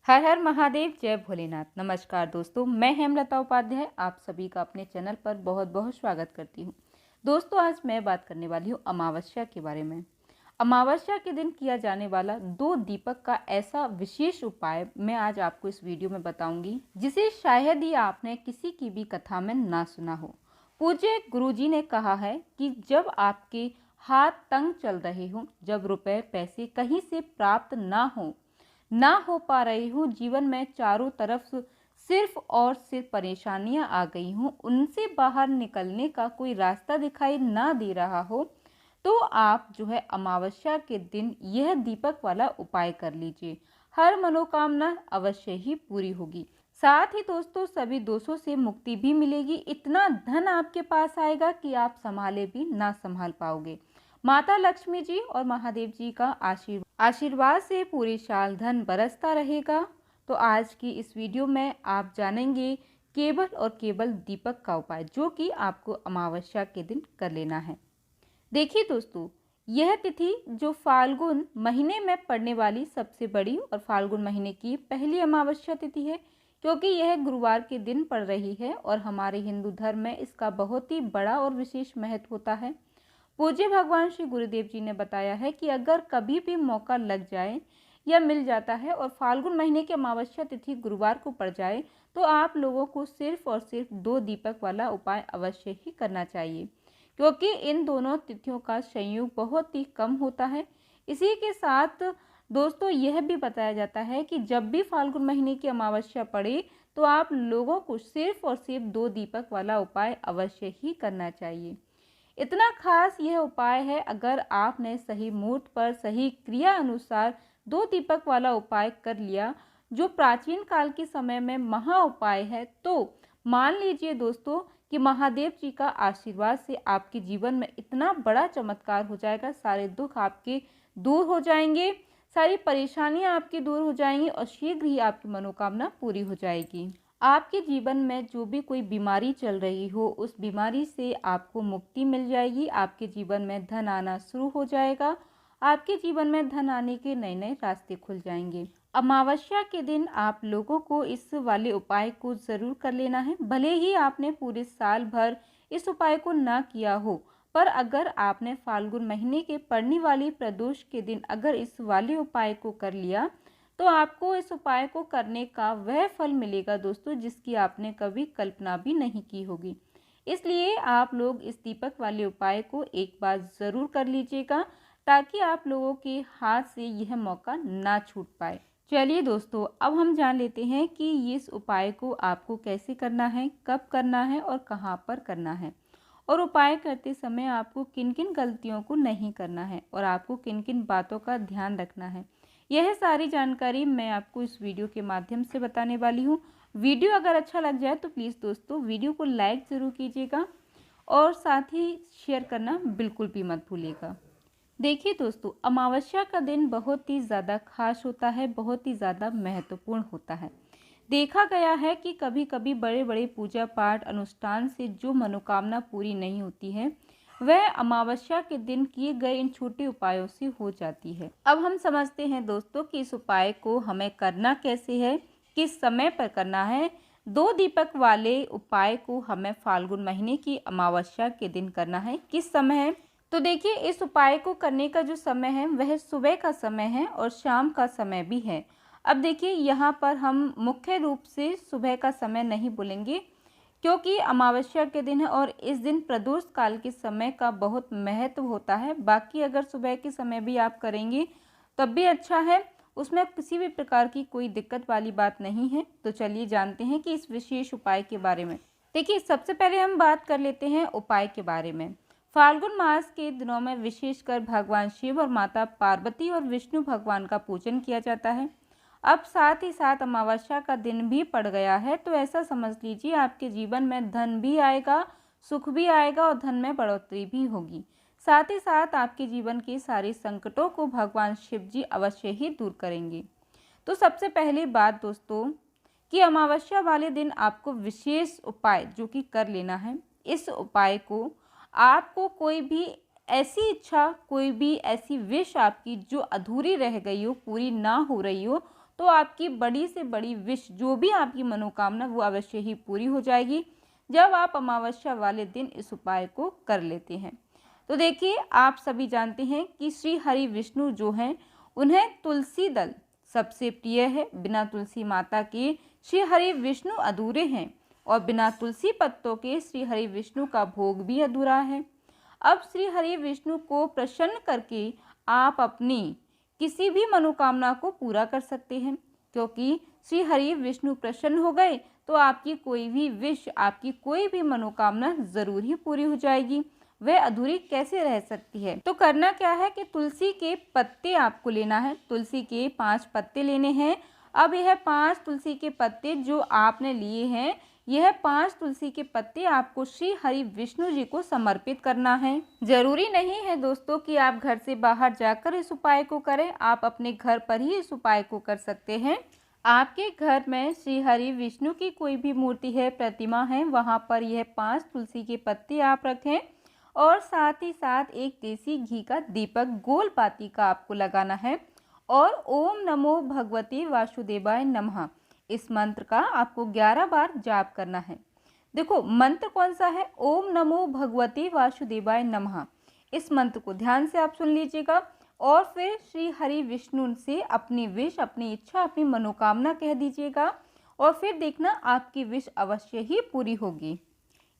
हर हर महादेव, जय भोलेनाथ। नमस्कार दोस्तों, मैं हेमलता उपाध्याय आप सभी का अपने चैनल पर बहुत बहुत स्वागत करती हूँ। दोस्तों, आज मैं बात करने वाली हूँ अमावस्या के बारे में। अमावस्या के दिन किया जाने वाला 2 दीपक का ऐसा विशेष उपाय मैं आज आपको इस वीडियो में बताऊंगी, जिसे शायद ही आपने किसी की भी कथा में ना सुना हो। पूज्य गुरुजी ने कहा है कि जब आपके हाथ तंग चल रहे हों, जब रुपए पैसे कहीं से प्राप्त ना हो पा रही हूँ, जीवन में चारों तरफ सिर्फ और सिर्फ परेशानियां आ गई हूँ, उनसे बाहर निकलने का कोई रास्ता दिखाई ना दे रहा हो, तो आप जो है अमावस्या के दिन यह दीपक वाला उपाय कर लीजिए। हर मनोकामना अवश्य ही पूरी होगी। साथ ही दोस्तों, सभी दोषों से मुक्ति भी मिलेगी। इतना धन आपके पास आएगा कि आप संभाले भी ना संभाल पाओगे। माता लक्ष्मी जी और महादेव जी का आशीर्वाद से पूरी साल धन बरसता रहेगा। तो आज की इस वीडियो में आप जानेंगे केवल और केवल दीपक का उपाय, जो कि आपको अमावस्या के दिन कर लेना है। देखिए दोस्तों, यह तिथि जो फाल्गुन महीने में पड़ने वाली सबसे बड़ी और फाल्गुन महीने की पहली अमावस्या तिथि है, क्योंकि यह गुरुवार के दिन पड़ रही है और हमारे हिंदू धर्म में इसका बहुत ही बड़ा और विशेष महत्व होता है। पूज्य भगवान श्री गुरुदेव जी ने बताया है कि अगर कभी भी मौका लग जाए या मिल जाता है और फाल्गुन महीने की अमावस्या तिथि गुरुवार को पड़ जाए, तो आप लोगों को सिर्फ और सिर्फ 2 दीपक वाला उपाय अवश्य ही करना चाहिए, क्योंकि इन दोनों तिथियों का संयोग बहुत ही कम होता है। इसी के साथ दोस्तों, यह भी बताया जाता है कि जब भी फाल्गुन महीने की अमावस्या पड़े, तो आप लोगों को सिर्फ और सिर्फ 2 दीपक वाला उपाय अवश्य ही करना चाहिए। इतना खास यह उपाय है, अगर आपने सही मुहूर्त पर सही क्रिया अनुसार 2 दीपक वाला उपाय कर लिया, जो प्राचीन काल के समय में महा उपाय है, तो मान लीजिए दोस्तों कि महादेव जी का आशीर्वाद से आपके जीवन में इतना बड़ा चमत्कार हो जाएगा, सारे दुख आपके दूर हो जाएंगे, सारी परेशानियां आपकी दूर हो जाएंगी और शीघ्र ही आपकी मनोकामना पूरी हो जाएगी। आपके जीवन में जो भी कोई बीमारी चल रही हो, उस बीमारी से आपको मुक्ति मिल जाएगी। आपके जीवन में धन आना शुरू हो जाएगा। आपके जीवन में धन आने के नए नए रास्ते खुल जाएंगे। अमावस्या के दिन आप लोगों को इस वाले उपाय को जरूर कर लेना है। भले ही आपने पूरे साल भर इस उपाय को ना किया हो, पर अगर आपने फाल्गुन महीने के पड़ने वाली प्रदोष के दिन अगर इस वाले उपाय को कर लिया, तो आपको इस उपाय को करने का वह फल मिलेगा दोस्तों, जिसकी आपने कभी कल्पना भी नहीं की होगी। इसलिए आप लोग इस दीपक वाले उपाय को एक बार ज़रूर कर लीजिएगा, ताकि आप लोगों के हाथ से यह मौका ना छूट पाए। चलिए दोस्तों, अब हम जान लेते हैं कि इस उपाय को आपको कैसे करना है, कब करना है और कहाँ पर करना है, और उपाय करते समय आपको किन किन गलतियों को नहीं करना है और आपको किन किन बातों का ध्यान रखना है। यह सारी जानकारी मैं आपको इस वीडियो के माध्यम से बताने वाली हूँ। वीडियो अगर अच्छा लग जाए तो प्लीज़ दोस्तों वीडियो को लाइक ज़रूर कीजिएगा और साथ ही शेयर करना बिल्कुल भी मत भूलिएगा। देखिए दोस्तों, अमावस्या का दिन बहुत ही ज़्यादा खास होता है, बहुत ही ज़्यादा महत्वपूर्ण होता है। देखा गया है कि कभी कभी बड़े बड़े पूजा पाठ अनुष्ठान से जो मनोकामना पूरी नहीं होती है, वह अमावस्या के दिन किए गए इन छोटे उपायों से हो जाती है। अब हम समझते हैं दोस्तों कि इस उपाय को हमें करना कैसे है, किस समय पर करना है। 2 दीपक वाले उपाय को हमें फाल्गुन महीने की अमावस्या के दिन करना है। किस समय है, तो देखिए, इस उपाय को करने का जो समय है वह सुबह का समय है और शाम का समय भी है। अब देखिए, यहाँ पर हम मुख्य रूप से सुबह का समय नहीं बोलेंगे, क्योंकि अमावस्या के दिन है और इस दिन प्रदोष काल के समय का बहुत महत्व होता है। बाकी अगर सुबह के समय भी आप करेंगे तब भी अच्छा है, उसमें किसी भी प्रकार की कोई दिक्कत वाली बात नहीं है। तो चलिए जानते हैं कि इस विशेष उपाय के बारे में। देखिए, सबसे पहले हम बात कर लेते हैं उपाय के बारे में। फाल्गुन मास के दिनों में विशेषकर भगवान शिव और माता पार्वती और विष्णु भगवान का पूजन किया जाता है। अब साथ ही साथ अमावस्या का दिन भी पड़ गया है, तो ऐसा समझ लीजिए आपके जीवन में धन भी आएगा, सुख भी आएगा और धन में बढ़ोतरी भी होगी। साथ ही साथ आपके जीवन के सारे संकटों को भगवान शिव जी अवश्य ही दूर करेंगे। तो सबसे पहली बात दोस्तों, कि अमावस्या वाले दिन आपको विशेष उपाय जो कि कर लेना है। इस उपाय को आपको कोई भी ऐसी इच्छा, कोई भी ऐसी विश आपकी जो अधूरी रह गई हो, पूरी ना हो रही हो, तो आपकी बड़ी से बड़ी विश, जो भी आपकी मनोकामना, वो अवश्य ही पूरी हो जाएगी जब आप अमावस्या वाले दिन इस उपाय को कर लेते हैं। तो देखिए, आप सभी जानते हैं कि श्री हरि विष्णु जो हैं, उन्हें तुलसी दल सबसे प्रिय है। बिना तुलसी माता के श्री हरि विष्णु अधूरे हैं और बिना तुलसी पत्तों के श्री हरि विष्णु का भोग भी अधूरा है। अब श्री हरि विष्णु को प्रसन्न करके आप अपनी किसी भी मनोकामना को पूरा कर सकते हैं, क्योंकि श्री हरि विष्णु प्रसन्न हो गए तो आपकी कोई भी विश, आपकी कोई भी मनोकामना जरूर ही पूरी हो जाएगी। वह अधूरी कैसे रह सकती है? तो करना क्या है कि तुलसी के पत्ते आपको लेना है। तुलसी के 5 पत्ते लेने हैं। अब यह 5 तुलसी के पत्ते जो आपने लिए हैं, यह 5 तुलसी के पत्ते आपको श्री हरि विष्णु जी को समर्पित करना है। जरूरी नहीं है दोस्तों कि आप घर से बाहर जाकर इस उपाय को करें, आप अपने घर पर ही इस उपाय को कर सकते हैं। आपके घर में श्री हरि विष्णु की कोई भी मूर्ति है, प्रतिमा है, वहाँ पर यह 5 तुलसी के पत्ते आप रखें और साथ ही साथ एक देसी घी का दीपक गोल पाती का आपको लगाना है और ओम नमो भगवते वासुदेवाय नमः, इस मंत्र का आपको 11 बार जाप करना है। देखो, मंत्र कौन सा है? ओम नमो भगवते वासुदेवाय नमः। इस मंत्र को ध्यान से आप सुन लीजिएगा और फिर श्री हरि विष्णु से अपनी विश, अपनी इच्छा, अपनी मनोकामना कह दीजिएगा और फिर देखना आपकी विश अवश्य ही पूरी होगी।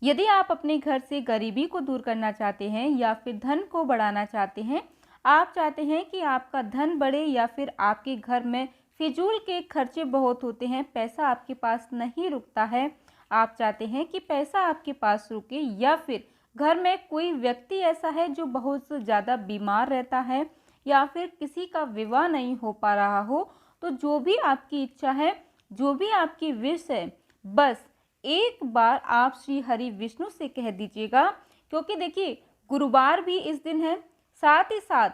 यदि आप अपने घर से गरीबी को दूर करना चाहते हैं या फिर धन को बढ़ाना चाहते हैं, आप चाहते हैं कि आपका धन बढ़े या फिर आपके घर में फिजूल के खर्चे बहुत होते हैं, पैसा आपके पास नहीं रुकता है, आप चाहते हैं कि पैसा आपके पास रुके, या फिर घर में कोई व्यक्ति ऐसा है जो बहुत ज़्यादा बीमार रहता है या फिर किसी का विवाह नहीं हो पा रहा हो, तो जो भी आपकी इच्छा है, जो भी आपकी विश है, बस एक बार आप श्री हरि विष्णु से कह दीजिएगा। क्योंकि देखिए, गुरुवार भी इस दिन है, साथ ही साथ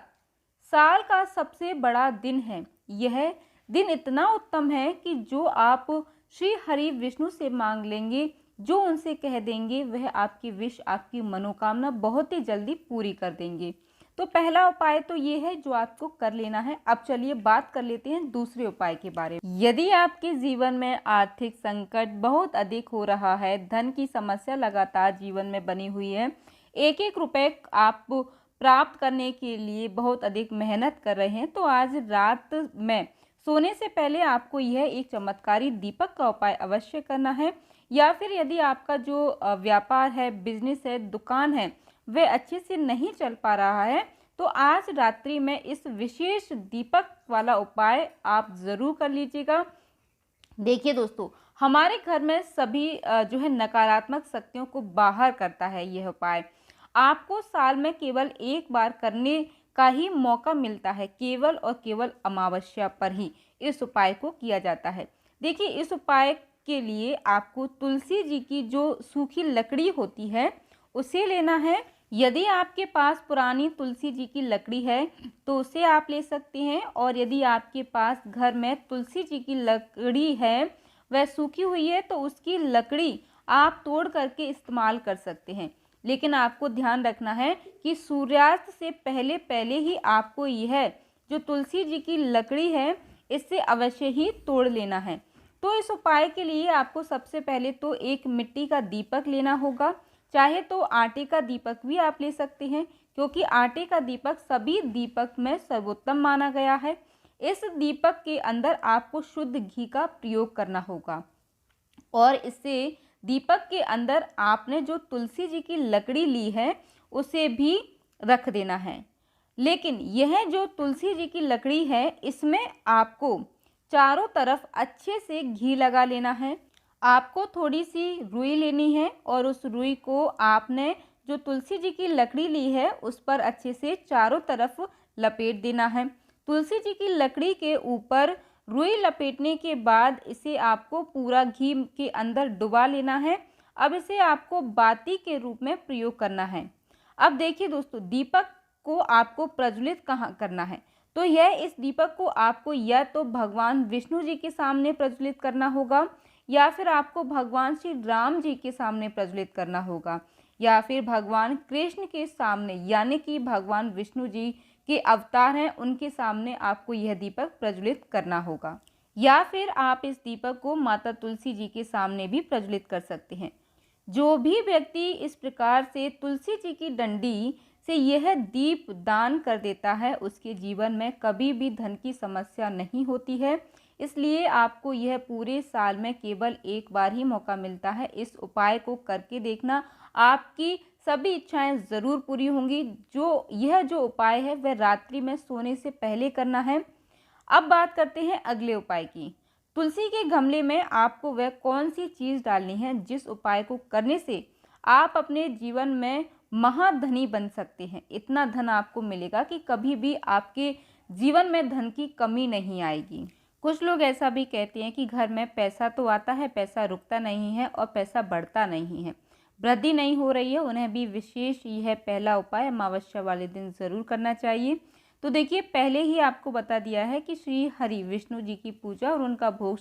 साल का सबसे बड़ा दिन है। यह दिन इतना उत्तम है कि जो आप श्री हरि विष्णु से मांग लेंगे, जो उनसे कह देंगे, वह आपकी विश, आपकी मनोकामना बहुत ही जल्दी पूरी कर देंगे। तो पहला उपाय तो ये है जो आपको कर लेना है। अब चलिए बात कर लेते हैं दूसरे उपाय के बारे में। यदि आपके जीवन में आर्थिक संकट बहुत अधिक हो रहा है, धन की समस्या लगातार जीवन में बनी हुई है, एक एक रुपए आप प्राप्त करने के लिए बहुत अधिक मेहनत कर रहे हैं, तो आज रात में सोने से पहले आपको यह एक चमत्कारी दीपक का उपाय अवश्य करना है। या फिर यदि आपका जो व्यापार है, बिजनेस है, दुकान है, वह अच्छे से नहीं चल पा रहा है, तो आज रात्रि में इस विशेष दीपक वाला उपाय आप ज़रूर कर लीजिएगा। देखिए दोस्तों, हमारे घर में सभी जो है नकारात्मक शक्तियों को बाहर करता है यह उपाय। आपको साल में केवल एक बार करने का ही मौका मिलता है, केवल और केवल अमावस्या पर ही इस उपाय को किया जाता है। देखिए, इस उपाय के लिए आपको तुलसी जी की जो सूखी लकड़ी होती है उसे लेना है। यदि आपके पास पुरानी तुलसी जी की लकड़ी है तो उसे आप ले सकते हैं, और यदि आपके पास घर में तुलसी जी की लकड़ी है, वह सूखी हुई है, तो उसकी लकड़ी आप तोड़ करके इस्तेमाल कर सकते हैं। लेकिन आपको ध्यान रखना है कि सूर्यास्त से पहले पहले ही आपको यह जो तुलसी जी की लकड़ी है, इससे अवश्य ही तोड़ लेना है। तो इस उपाय के लिए आपको सबसे पहले तो एक मिट्टी का दीपक लेना होगा, चाहे तो आटे का दीपक भी आप ले सकते हैं, क्योंकि आटे का दीपक सभी दीपक में सर्वोत्तम माना गया है। इस दीपक के अंदर आपको शुद्ध घी का प्रयोग करना होगा और इससे दीपक के अंदर आपने जो तुलसी जी की लकड़ी ली है उसे भी रख देना है। लेकिन यह जो तुलसी जी की लकड़ी है, इसमें आपको चारों तरफ अच्छे से घी लगा लेना है। आपको थोड़ी सी रुई लेनी है और उस रुई को आपने जो तुलसी जी की लकड़ी ली है उस पर अच्छे से चारों तरफ लपेट देना है। तुलसी जी की लकड़ी के ऊपर रुई लपेटने के बाद इसे आपको पूरा घी के अंदर डुबा लेना है। अब इसे आपको बाती के रूप में प्रयोग करना है। अब देखिए दोस्तों, दीपक को आपको प्रज्वलित कहाँ करना है, तो यह इस दीपक को आपको या तो भगवान विष्णु जी के सामने प्रज्वलित करना होगा, या फिर आपको भगवान श्री राम जी के सामने प्रज्वलित करना होगा, या फिर भगवान कृष्ण के सामने, यानी कि भगवान विष्णु जी के अवतार हैं उनके सामने आपको यह दीपक प्रज्वलित करना होगा। या फिर आप इस दीपक को माता तुलसी जी के सामने भी प्रज्वलित कर सकते हैं। जो भी व्यक्ति इस प्रकार से तुलसी जी की डंडी से यह दीप दान कर देता है, उसके जीवन में कभी भी धन की समस्या नहीं होती है। इसलिए आपको यह पूरे साल में केवल एक बार ही मौका मिलता है। इस उपाय को करके देखना, आपकी सभी इच्छाएं ज़रूर पूरी होंगी। जो उपाय है वह रात्रि में सोने से पहले करना है। अब बात करते हैं अगले उपाय की। तुलसी के गमले में आपको वह कौन सी चीज़ डालनी है जिस उपाय को करने से आप अपने जीवन में महाधनी बन सकते हैं। इतना धन आपको मिलेगा कि कभी भी आपके जीवन में धन की कमी नहीं आएगी। कुछ लोग ऐसा भी कहते हैं कि घर में पैसा तो आता है, पैसा रुकता नहीं है और पैसा बढ़ता नहीं है, वृद्धि नहीं हो रही है। उन्हें भी विशेष यह पहला उपाय अमावस्या वाले दिन ज़रूर करना चाहिए। तो देखिए, पहले ही आपको बता दिया है कि श्री हरि विष्णु जी की पूजा और उनका भोग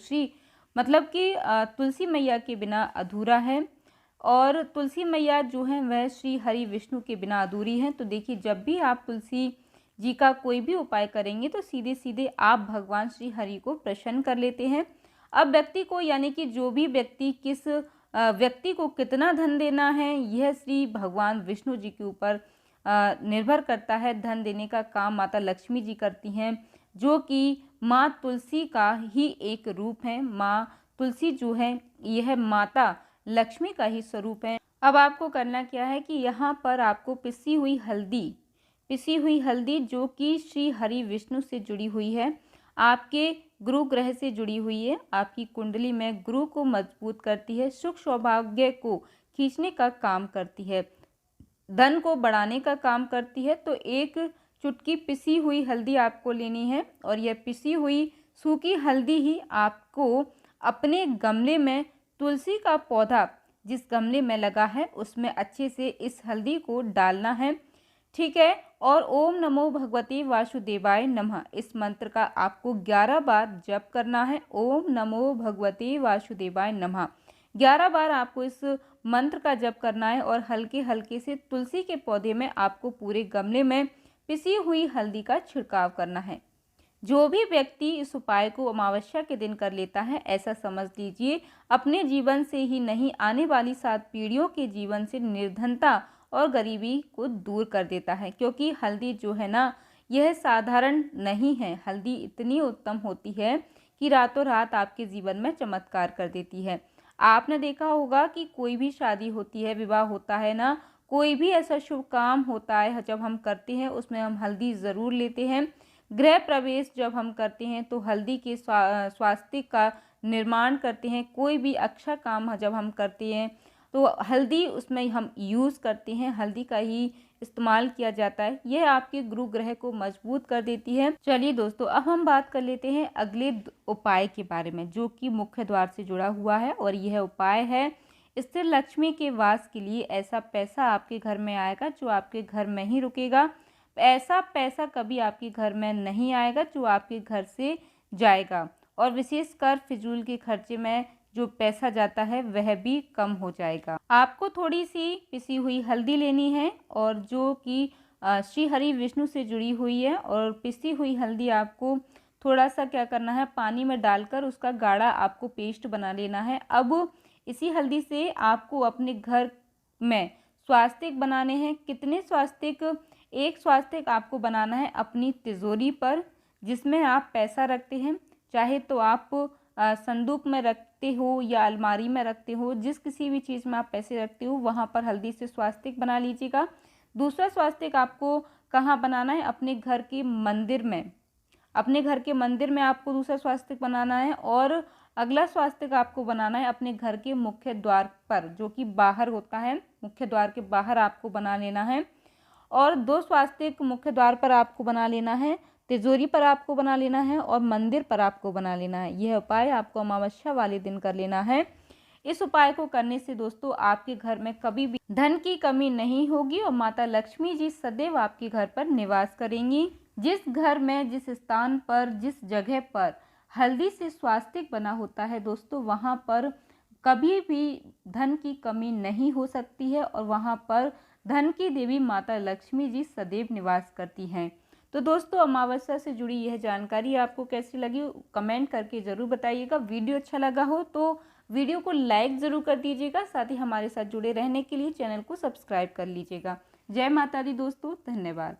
मतलब कि तुलसी मैया के बिना अधूरा है, और तुलसी मैया जो है वह श्री हरि विष्णु के बिना अधूरी हैं। तो देखिए, जब भी आप तुलसी जी का कोई भी उपाय करेंगे तो सीधे सीधे आप भगवान श्री हरि को प्रसन्न कर लेते हैं। अब व्यक्ति को, यानी कि जो भी व्यक्ति किस व्यक्ति को कितना धन देना है, यह श्री भगवान विष्णु जी के ऊपर निर्भर करता है। धन देने का काम माता लक्ष्मी जी करती हैं, जो कि माँ तुलसी का ही एक रूप है। माँ तुलसी जो है यह माता लक्ष्मी का ही स्वरूप है। अब आपको करना क्या है कि यहाँ पर आपको पिसी हुई हल्दी जो कि श्री हरि विष्णु से जुड़ी हुई है, आपके गुरु ग्रह से जुड़ी हुई है, आपकी कुंडली में गुरु को मजबूत करती है, सुख सौभाग्य को खींचने का काम करती है, धन को बढ़ाने का काम करती है। तो एक चुटकी पिसी हुई हल्दी आपको लेनी है, और यह पिसी हुई सूखी हल्दी ही आपको अपने गमले में, तुलसी का पौधा जिस गमले में लगा है उसमें अच्छे से इस हल्दी को डालना है, ठीक है। और ओम नमो भगवते वासुदेवाय नमः, इस मंत्र का आपको 11 बार जप करना है। ओम नमो भगवते वासुदेवाय नमः 11 बार आपको इस मंत्र का जप करना है, और हल्के हल्के से तुलसी के पौधे में आपको पूरे गमले में पिसी हुई हल्दी का छिड़काव करना है। जो भी व्यक्ति इस उपाय को अमावस्या के दिन कर लेता है, ऐसा समझ लीजिए अपने जीवन से ही नहीं, आने वाली 7 पीढ़ियों के जीवन से निर्धनता और गरीबी को दूर कर देता है। क्योंकि हल्दी जो है ना, यह साधारण नहीं है। हल्दी इतनी उत्तम होती है कि रातों रात आपके जीवन में चमत्कार कर देती है। आपने देखा होगा कि कोई भी शादी होती है, विवाह होता है ना, कोई भी ऐसा शुभ काम होता है जब हम करते हैं उसमें हम हल्दी ज़रूर लेते हैं। गृह प्रवेश जब हम करते हैं तो हल्दी के स्वास्तिक का निर्माण करते हैं। कोई भी अच्छा काम जब हम करते हैं तो हल्दी उसमें हम यूज़ करते हैं, हल्दी का ही इस्तेमाल किया जाता है। यह आपके गुरु ग्रह को मजबूत कर देती है। चलिए दोस्तों, अब हम बात कर लेते हैं अगले उपाय के बारे में, जो कि मुख्य द्वार से जुड़ा हुआ है, और यह उपाय है स्थिर लक्ष्मी के वास के लिए। ऐसा पैसा आपके घर में आएगा जो आपके घर में ही रुकेगा। ऐसा पैसा कभी आपके घर में नहीं आएगा जो आपके घर से जाएगा, और विशेषकर फिजूल के खर्चे में जो पैसा जाता है वह भी कम हो जाएगा। आपको थोड़ी सी पिसी हुई हल्दी लेनी है, और जो कि श्री हरि विष्णु से जुड़ी हुई है, और पिसी हुई हल्दी आपको थोड़ा सा क्या करना है, पानी में डालकर उसका गाढ़ा आपको पेस्ट बना लेना है। अब इसी हल्दी से आपको अपने घर में स्वास्तिक बनाने हैं। कितने स्वास्तिक? एक स्वास्तिक आपको बनाना है अपनी तिजोरी पर, जिसमें आप पैसा रखते हैं। चाहे तो आप संदूक में रखते हो या अलमारी में रखते हो, जिस किसी भी चीज़ में आप पैसे रखते हो वहाँ पर हल्दी से स्वास्तिक बना लीजिएगा। दूसरा स्वास्तिक आपको कहाँ बनाना है? अपने घर के मंदिर में। अपने घर के मंदिर में आपको दूसरा स्वास्तिक बनाना है, और अगला स्वास्तिक आपको बनाना है अपने घर के मुख्य द्वार पर, जो कि बाहर होता है। मुख्य द्वार के बाहर आपको बना लेना है, और 2 स्वास्तिक मुख्य द्वार पर आपको बना लेना है, तिजोरी पर आपको बना लेना है, और मंदिर पर आपको बना लेना है। यह उपाय आपको अमावस्या वाले दिन कर लेना है। इस उपाय को करने से दोस्तों आपके घर में कभी भी धन की कमी नहीं होगी, और माता लक्ष्मी जी सदैव आपके घर पर निवास करेंगी। जिस घर में, जिस स्थान पर, जिस जगह पर हल्दी से स्वास्तिक बना होता है दोस्तों, वहाँ पर कभी भी धन की कमी नहीं हो सकती है, और वहाँ पर धन की देवी माता लक्ष्मी जी सदैव निवास करती हैं। तो दोस्तों, अमावस्या से जुड़ी यह जानकारी आपको कैसी लगी कमेंट करके ज़रूर बताइएगा। वीडियो अच्छा लगा हो तो वीडियो को लाइक ज़रूर कर दीजिएगा। साथ ही हमारे साथ जुड़े रहने के लिए चैनल को सब्सक्राइब कर लीजिएगा। जय माता दी दोस्तों, धन्यवाद।